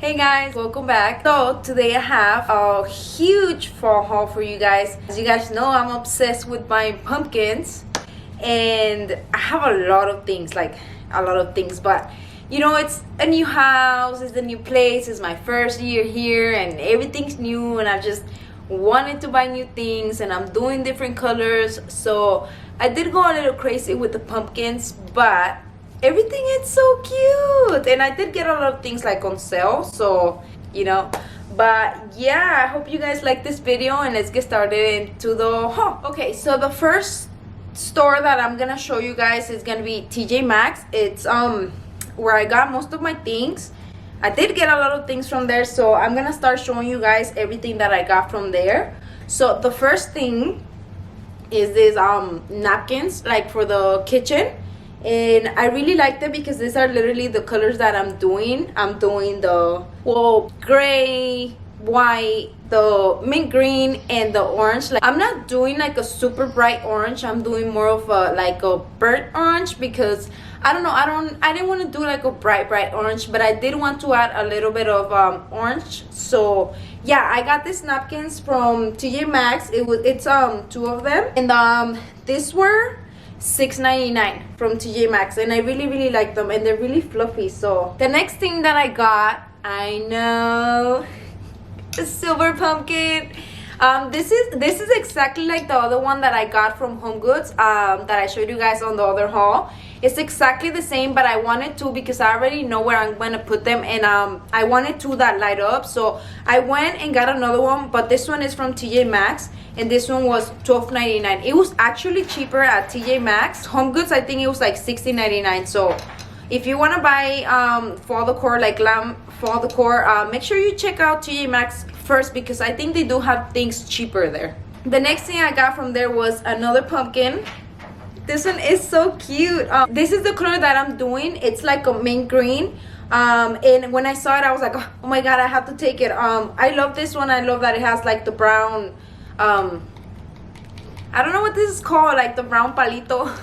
Hey guys, welcome back. So today I have a huge fall haul for you guys. As you guys know, I'm obsessed with buying pumpkins and I have a lot of things, but you know, it's a new house, it's a new place, it's my first year here and everything's new and I just wanted to buy new things and I'm doing different colors. So I did go a little crazy with the pumpkins, but everything is so cute and I did get a lot of things like on sale, so you know. But yeah, I hope you guys like this video and let's get started into the haul. Okay, so the first store that I'm gonna show you guys is gonna be TJ Maxx. It's where I got most of my things. I did get a lot of things from there, so I'm gonna start showing you guys everything that I got from there. So the first thing is these napkins, like for the kitchen, and I really like them because these are literally the colors that I'm doing the gray, white, the mint green, and the orange. Like, I'm not doing like a super bright orange, I'm doing more of a like a burnt orange because I don't know, I didn't want to do like a bright orange, but I did want to add a little bit of orange. So yeah, I got these napkins from TJ Maxx. It's two of them, and these were $6.99 from TJ Maxx, and I really like them and they're really fluffy. So the next thing that I got, I know, a silver pumpkin. This is exactly like the other one that I got from Home Goods, that I showed you guys on the other haul. It's exactly the same, but I wanted two because I already know where I'm gonna put them, and I wanted two that light up, so I went and got another one. But this one is from TJ Maxx and this one was $12.99. It was actually cheaper at TJ Maxx. Home Goods, I think it was like $16.99. So if you want to buy fall decor, like lamb fall decor, make sure you check out TJ Maxx first because I think they do have things cheaper there. The next thing I got from there was another pumpkin. This one is so cute. This is the color that I'm doing. It's like a mint green. And when I saw it, I was like, oh my god, I have to take it. I love this one. I love that it has like the brown, I don't know what this is called, like the brown palito.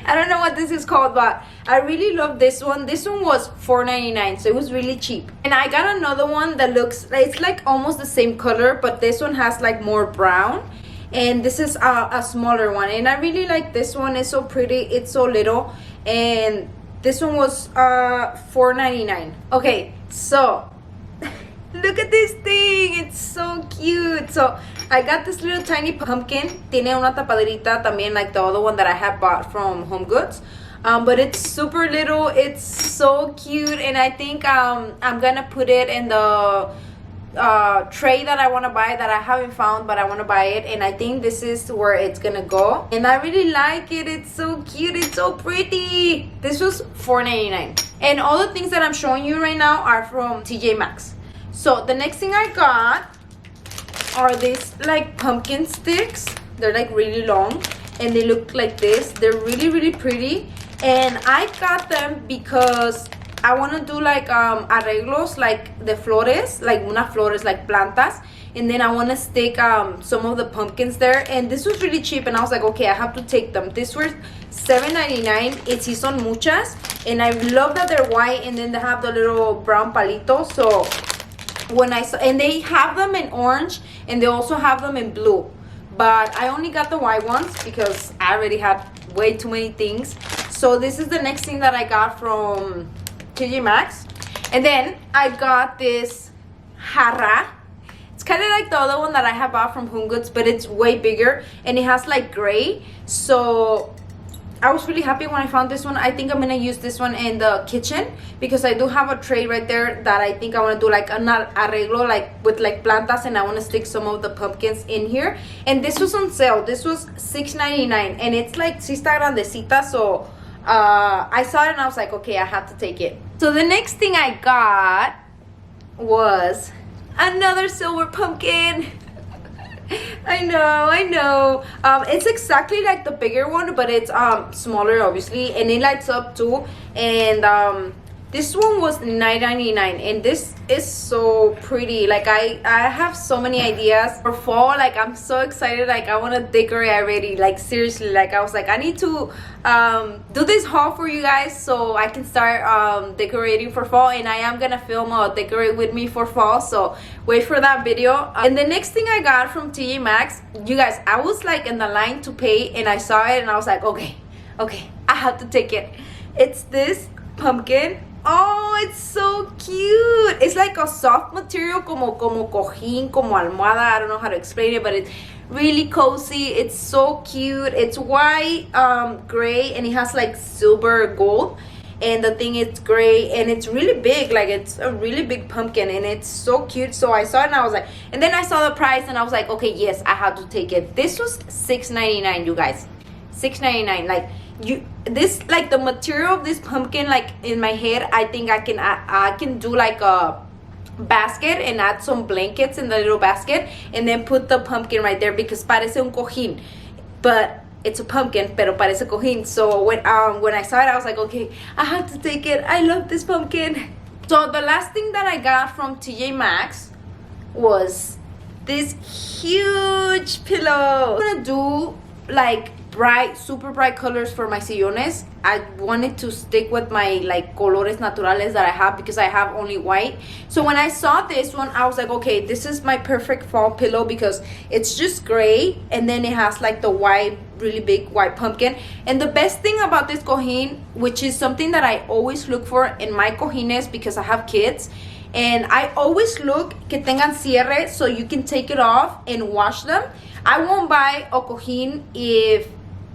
I don't know what this is called, but I really love this one. This one was $4.99, so it was really cheap. And I got another one that looks, it's like almost the same color, but this one has like more brown. And this is a smaller one, and I really like this one. It's so pretty, it's so little, and this one was $4.99. Okay, so look at this thing, it's so cute. So I got this little tiny pumpkin. Tiene una tapaderita también, like the other one that I had bought from Home Goods. But it's super little, it's so cute, and I think I'm gonna put it in the tray that I want to buy that I haven't found, but I want to buy it, and I think this is where it's gonna go. And I really like it. It's so cute, it's so pretty. This was $4.99, and all the things that I'm showing you right now are from TJ Maxx. So the next thing I got are these like pumpkin sticks. They're like really long and they look like this. They're really pretty, and I got them because I want to do like arreglos, like the flores, like unas flores, like plantas, and then I want to stick some of the pumpkins there. And this was really cheap, and I was like, okay, I have to take them. This was $7.99. It's son muchas, and I love that they're white, and then they have the little brown palito. So when I saw, and they have them in orange, and they also have them in blue, but I only got the white ones because I already had way too many things. So this is the next thing that I got from TJ Maxx. And then I got this jarra. It's kind of like the other one that I have bought from Home Goods, but it's way bigger and it has like gray. So I was really happy when I found this one. I think I'm gonna use this one in the kitchen because I do have a tray right there that I think I want to do like an arreglo, like with like plantas, and I want to stick some of the pumpkins in here. And this was on sale. This was $6.99, and it's like si está grandecita, so I saw it and I was like, okay, I have to take it. So the next thing I got was another silver pumpkin. I know. It's exactly like the bigger one, but it's smaller obviously, and it lights up too. And This one was $9.99, and this is so pretty. Like I have so many ideas for fall. Like I'm so excited. Like I want to decorate already. Like seriously, like I was like I need to do this haul for you guys so I can start decorating for fall. And I am gonna film a decorate with me for fall, so wait for that video. And the next thing I got from TJ Maxx, you guys, I was like in the line to pay and I saw it and I was like, okay, I have to take it. It's this pumpkin. Oh, it's so cute. It's like a soft material, como cojín, como almohada. I don't know how to explain it, but it's really cozy. It's so cute. It's white, gray, and it has like silver gold. And the thing is gray, and it's really big. Like it's a really big pumpkin, and it's so cute. So I saw it and I was like, and then I saw the price and I was like, okay, yes, I have to take it. This was $6.99, you guys. $6.99. Like this, like the material of this pumpkin, like in my head, I think I can do like a basket and add some blankets in the little basket and then put the pumpkin right there, because parece un cojín, but it's a pumpkin, pero parece cojín. So when I saw it, I was like, okay, I have to take it. I love this pumpkin. So the last thing that I got from TJ Maxx was this huge pillow. I'm gonna do like super bright colors for my sillones. I wanted to stick with my like colores naturales that I have, because I have only white. So when I saw this one, I was like, okay, this is my perfect fall pillow, because it's just gray and then it has like the white, really big white pumpkin. And the best thing about this cojín, which is something that I always look for in my cojines, because I have kids, and I always look que tengan cierre so you can take it off and wash them. I won't buy a cojín if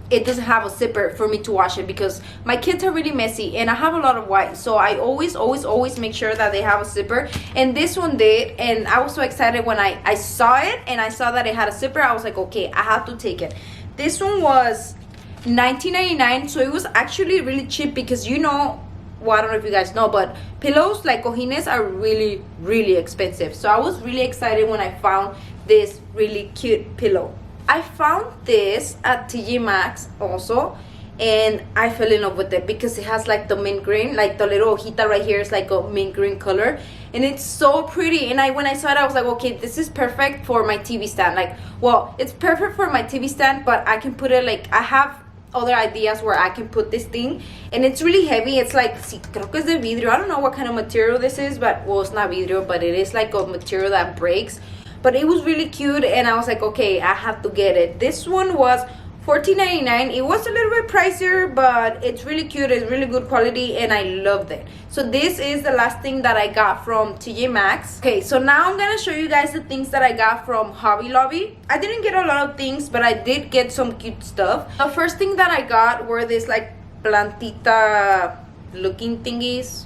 it doesn't have a zipper for me to wash it, because my kids are really messy and I have a lot of white, so I always make sure that they have a zipper. And this one did, and I was so excited when I saw it and I saw that it had a zipper. I was like, okay, I have to take it. This one was $19.99, so it was actually really cheap, because you know, well, I don't know if you guys know, but pillows like cojines are really expensive. So I was really excited when I found this really cute pillow. I found this at TJ Maxx also, and I fell in love with it because it has like the mint green, like the little hojita right here is like a mint green color, and it's so pretty. And when I saw it, I was like, okay, this is perfect for my TV stand. Like, well, it's perfect for my TV stand, but I can put it like, I have other ideas where I can put this thing, and it's really heavy. It's like, sí, creo que es de vidrio. I don't know what kind of material this is, but well, it's not vidrio, but it is like a material that breaks. But it was really cute, and I was like, okay, I have to get it. This one was $14.99. It was a little bit pricier, but it's really cute. It's really good quality, and I loved it. So this is the last thing that I got from TJ Maxx. Okay, so now I'm gonna show you guys the things that I got from Hobby Lobby. I didn't get a lot of things, but I did get some cute stuff. The first thing that I got were this like plantita looking thingies.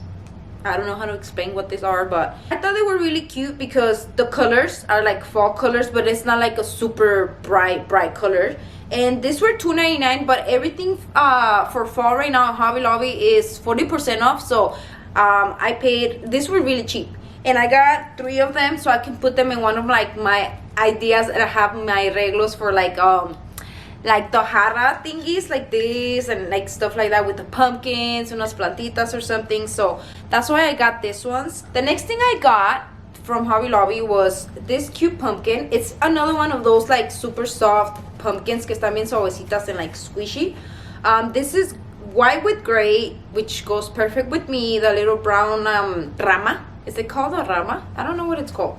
I don't know how to explain what these are, but I thought they were really cute because the colors are like fall colors, but it's not like a super bright color. And these were $2.99, but everything for fall right now at Hobby Lobby is 40% off. So I paid, these were really cheap, and I got 3 of them so I can put them in one of like my ideas that I have my reglos for like the jarra thingies like this, and like stuff like that with the pumpkins, unas plantitas or something. So that's why I got this ones. The next thing I got from Hobby Lobby was this cute pumpkin. It's another one of those like super soft pumpkins que están bien suavecitas and like squishy. This is white with gray, which goes perfect with me. The little brown rama. Is it called a rama? I don't know what it's called.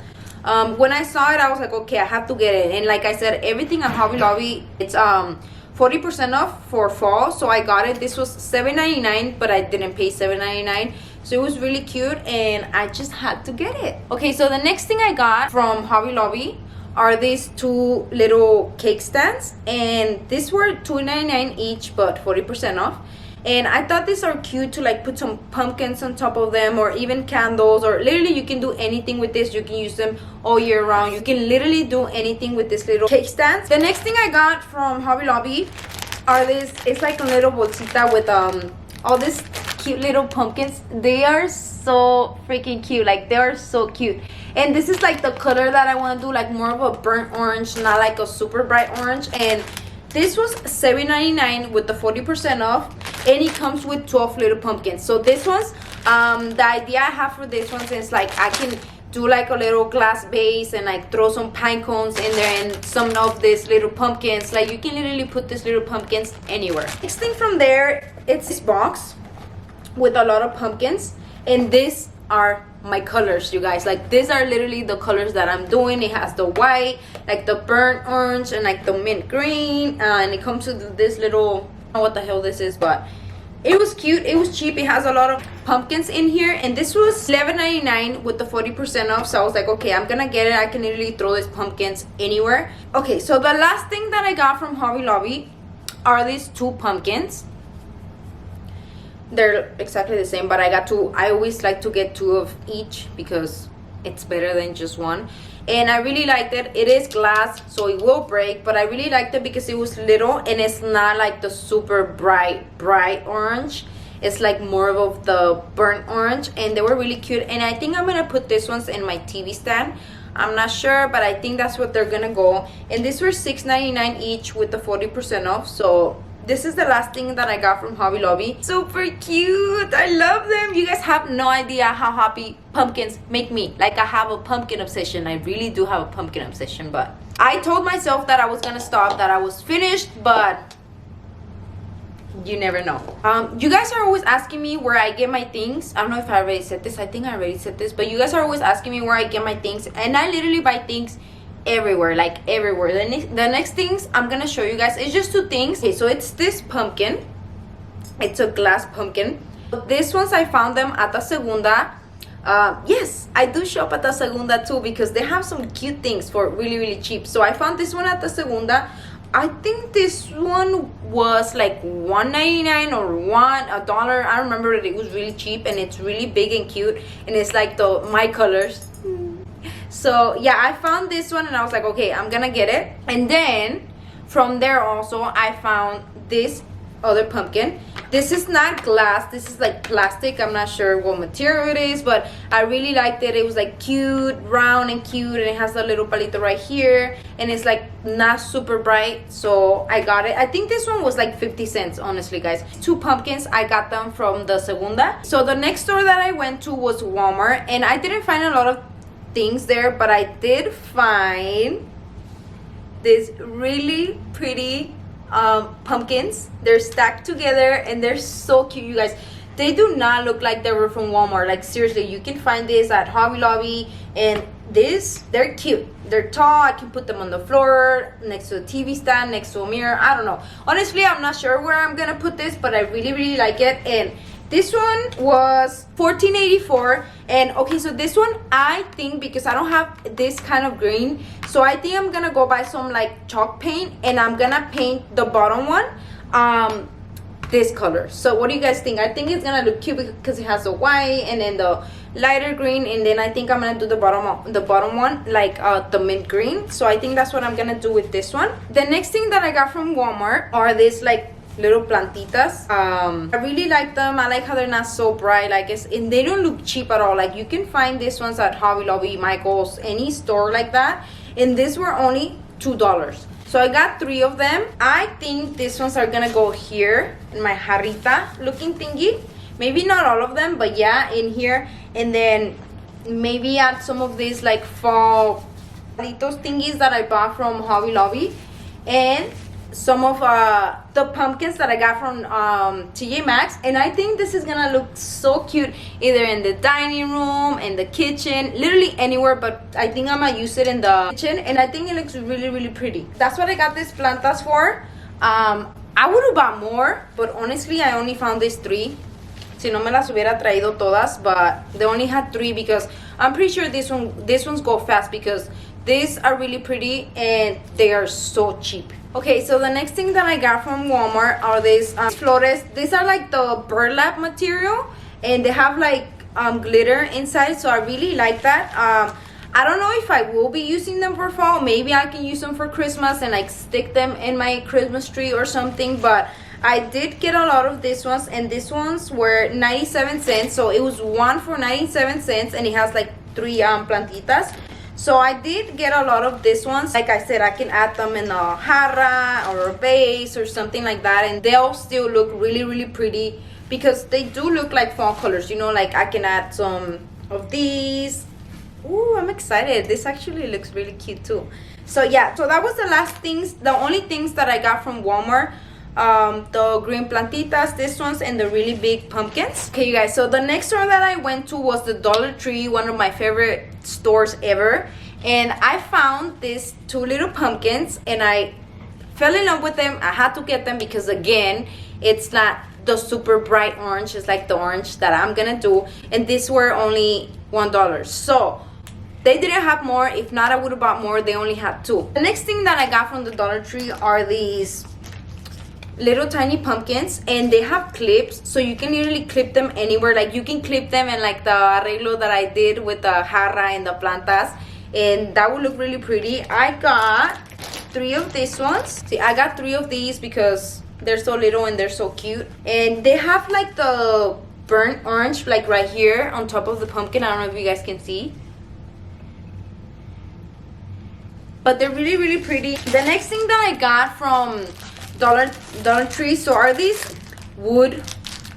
When I saw it, I was like, okay, I have to get it. And like I said, everything at Hobby Lobby, it's 40% off for fall. So I got it. This was $7.99, but I didn't pay $7.99. So it was really cute, and I just had to get it. Okay, so the next thing I got from Hobby Lobby are these 2 little cake stands, and these were $2.99 each, but 40% off. And I thought these are cute to like put some pumpkins on top of them, or even candles, or literally you can do anything with this. You can use them all year round. You can literally do anything with this little cake stands. The next thing I got from Hobby Lobby are this, it's like a little bolsita with all these cute little pumpkins. They are so freaking cute. Like, they are so cute. And this is like the color that I want to do, like more of a burnt orange, not like a super bright orange. And This was $7.99 with the 40% off, and it comes with 12 little pumpkins. So this one's the idea I have for this one is like I can do like a little glass base and like throw some pine cones in there and some of these little pumpkins. Like you can literally put these little pumpkins anywhere. Next thing from there, it's this box with a lot of pumpkins, and these are my colors, you guys. Like these are literally the colors that I'm doing. It has the white, like the burnt orange, and like the mint green, and it comes with this little, I don't know what the hell this is, but it was cute, it was cheap. It has a lot of pumpkins in here, and this was $11.99 with the 40% off. So I was like, okay, I'm gonna get it. I can literally throw these pumpkins anywhere. Okay, so the last thing that I got from Hobby Lobby are these two pumpkins. They're exactly the same, but I got two. I always like to get two of each because it's better than just one. And I really liked it. It is glass, so it will break, but I really liked it because it was little and it's not like the super bright orange. It's like more of the burnt orange, and they were really cute. And I think I'm gonna put these ones in my TV stand. I'm not sure, but I think that's what they're gonna go. And these were $6.99 each with the 40% off. So this is the last thing that I got from Hobby Lobby. Super cute. I love them. You guys have no idea how happy pumpkins make me. Like I have a pumpkin obsession. I really do have a pumpkin obsession, but I told myself that I was gonna stop, that I was finished, but you never know. You guys are always asking me where I get my things. I don't know if I already said this. I think I already said this, but you guys are always asking me where I get my things, and I literally buy things everywhere, like everywhere. The next things I'm gonna show you guys is just two things. Okay, so it's this pumpkin. It's a glass pumpkin. These ones I found them at the Segunda. Yes, I do shop at the Segunda too because they have some cute things for really cheap. So I found this one at the Segunda. I think this one was like $1.99 or $1. I don't remember it. It was really cheap, and it's really big and cute, and it's like my colors. So yeah, I found this one and I was like, okay, I'm gonna get it. And then from there also I found this other pumpkin. This is not glass, this is like plastic. I'm not sure what material it is, but I really liked it. It was like cute, round and cute, and it has a little palito right here, and it's like not super bright, so I got it. I think this one was like 50 cents, honestly, guys. Two pumpkins, I got them from the Segunda. So the next store that I went to was Walmart, and I didn't find a lot of things there, but I did find these really pretty pumpkins. They're stacked together and they're so cute, you guys. They do not look like they were from Walmart. Like seriously, you can find this at Hobby Lobby, and they're cute. They're tall. I can put them on the floor next to a TV stand, next to a mirror. I don't know, honestly, I'm not sure where I'm gonna put this, but I really like it. And this one was $14.84. And okay, so this one, I think because I don't have this kind of green, so I think I'm gonna go buy some like chalk paint, and I'm gonna paint the bottom one this color. So what do you guys think? I think it's gonna look cute because it has the white and then the lighter green, and then I think I'm gonna do the bottom one like the mint green. So I think that's what I'm gonna do with this one. The next thing that I got from Walmart are these like little plantitas. I really like them. I like how they're not so bright, like and they don't look cheap at all. Like you can find these ones at Hobby Lobby, Michael's, any store like that, and these were only $2. So I got 3 of them. I think these ones are gonna go here in my jarrita looking thingy. Maybe not all of them, but yeah, in here. And then maybe add some of these like fall palitos thingies that I bought from Hobby Lobby, and some of the pumpkins that I got from TJ Maxx. And I think this is gonna look so cute either in the dining room, in the kitchen, literally anywhere, but I think I'm gonna use it in the kitchen, and I think it looks really pretty. That's what I got these plantas for. I would have bought more, but honestly I only found these 3. Si no me las hubiera traído todas, but they only had 3 because I'm pretty sure these ones go fast because these are really pretty and they are so cheap. Okay, so the next thing that I got from Walmart are these flores. These are like the burlap material, and they have like glitter inside, so I really like that. I don't know if I will be using them for fall. Maybe I can use them for Christmas and like stick them in my Christmas tree or something, but I did get a lot of these ones, and these ones were 97 cents. So it was one for 97 cents, and it has like 3 plantitas. So I did get a lot of these ones. Like I said, I can add them in a jarra or a vase or something like that, and they'll still look really, really pretty because they do look like fall colors, you know. Like I can add some of these. Ooh, I'm excited. This actually looks really cute too. So yeah, so that was the last things, the only things that I got from Walmart. The green plantitas, this ones, and the really big pumpkins. Okay, you guys, so the next store that I went to was the Dollar Tree, one of my favorite stores ever. And I found these 2 little pumpkins and I fell in love with them. I had to get them because, again, it's not the super bright orange. It's like the orange that I'm gonna do, and these were only $1. So they didn't have more. If not, I would have bought more. They only had 2. The next thing that I got from the Dollar Tree are these little tiny pumpkins, and they have clips, so you can literally clip them anywhere. Like you can clip them in like the arreglo that I did with the jarra and the plantas, and that would look really pretty. I got 3 of these ones. See, I got 3 of these because they're so little and they're so cute, and they have like the burnt orange like right here on top of the pumpkin. I don't know if you guys can see, but they're really, really pretty. The next thing that I got from Dollar Tree, so are these wood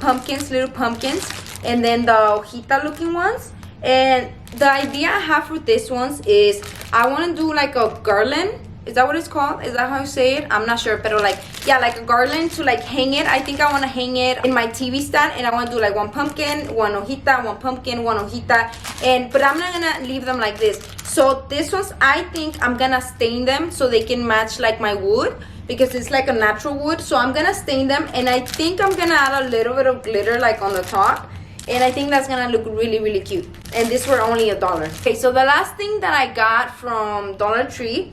pumpkins, little pumpkins, and then the hojita looking ones. And the idea I have with these ones is I want to do like a garland. Is that what it's called? Is that how you say it? I'm not sure, but like, yeah, like a garland to like hang it. I think I want to hang it in my TV stand, and I want to do like 1 pumpkin, 1 hojita, 1 pumpkin, 1 hojita, but I'm not gonna leave them like this. So these ones, I think I'm gonna stain them so they can match like my wood, because it's like a natural wood. So I'm gonna stain them, and I think I'm gonna add a little bit of glitter like on the top, and I think that's gonna look really, really cute. And these were only $1. Okay, so the last thing that I got from Dollar Tree,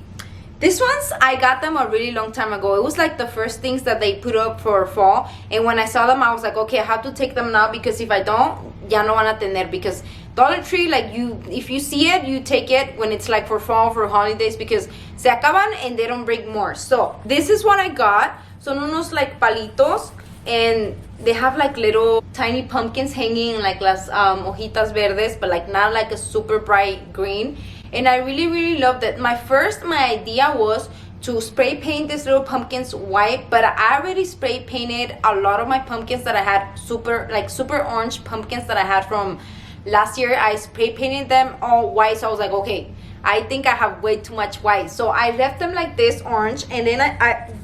these ones, I got them a really long time ago. It was like the first things that they put up for fall, and when I saw them, I was like, okay, I have to take them now, because if I don't, ya no van a tener. Because Dollar Tree, like, if you see it, you take it when it's like for fall, for holidays, because se acaban and they don't bring more. So this is what I got. Son unos like palitos, and they have like little tiny pumpkins hanging, like las hojitas verdes, but like not like a super bright green. And I really, really loved it. My idea was to spray paint these little pumpkins white, but I already spray painted a lot of my pumpkins that I had, super orange pumpkins that I had from last year. I spray painted them all white, so I was like, okay, I think I have way too much white. So I left them like this orange, and then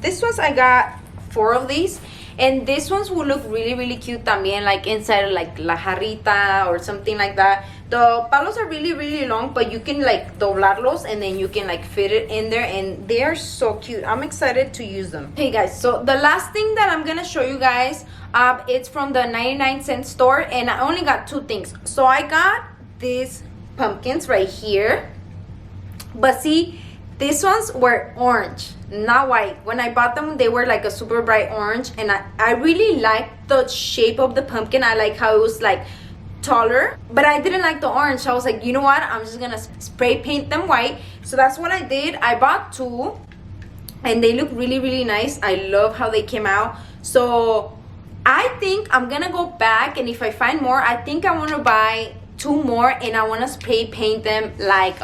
this ones I got 4 of these, and these ones will look really, really cute también, like inside like la jarrita or something like that. The palos are really, really long, but you can like doblarlos, and then you can like fit it in there, and they are so cute. I'm excited to use them. Hey guys, so the last thing that I'm gonna show you guys, it's from the 99-cent store, and I only got 2 things. So I got these pumpkins right here, but see, these ones were orange, not white. When I bought them, they were like a super bright orange, and I really liked the shape of the pumpkin. I like how it was like taller, but I didn't like the orange. So I was like, you know what, I'm just gonna spray paint them white. So that's what I did. I bought 2, and they look really, really nice. I love how they came out. So I think I'm gonna go back, and if I find more, I think I want to buy 2 more, and I want to spray paint them like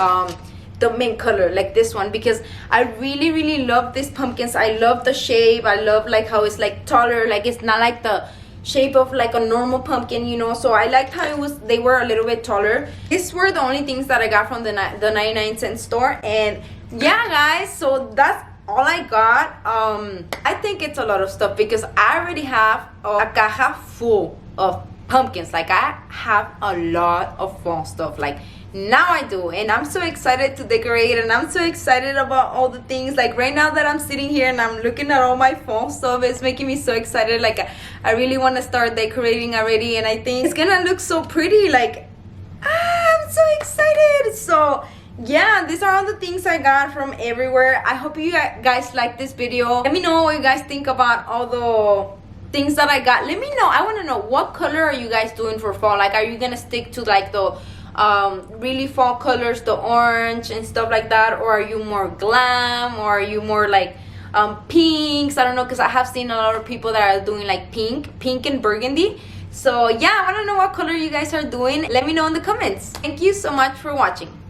the mint color, like this one, because I really, really love these pumpkins. I love the shape. I love like how it's like taller, like it's not like the shape of like a normal pumpkin, you know. So I liked how they were a little bit taller. These were the only things that I got from the 99-cent store. And yeah guys, so that's all I got. I think it's a lot of stuff, because I already have a caja full of pumpkins. Like I have a lot of fun stuff, like now I do, and I'm so excited to decorate, and I'm so excited about all the things. Like right now that I'm sitting here and I'm looking at all my fall stuff, it's making me so excited. Like I really want to start decorating already, and I think it's gonna look so pretty. Like I'm so excited. So yeah, these are all the things I got from everywhere. I hope you guys like this video. Let me know what you guys think about all the things that I got. Let me know. I want to know, what color are you guys doing for fall? Like, are you gonna stick to like the really fall colors, the orange and stuff like that, or are you more glam, or are you more like pinks? I don't know, because I have seen a lot of people that are doing like pink and burgundy. So yeah, I want to know what color you guys are doing. Let me know in the comments. Thank you so much for watching.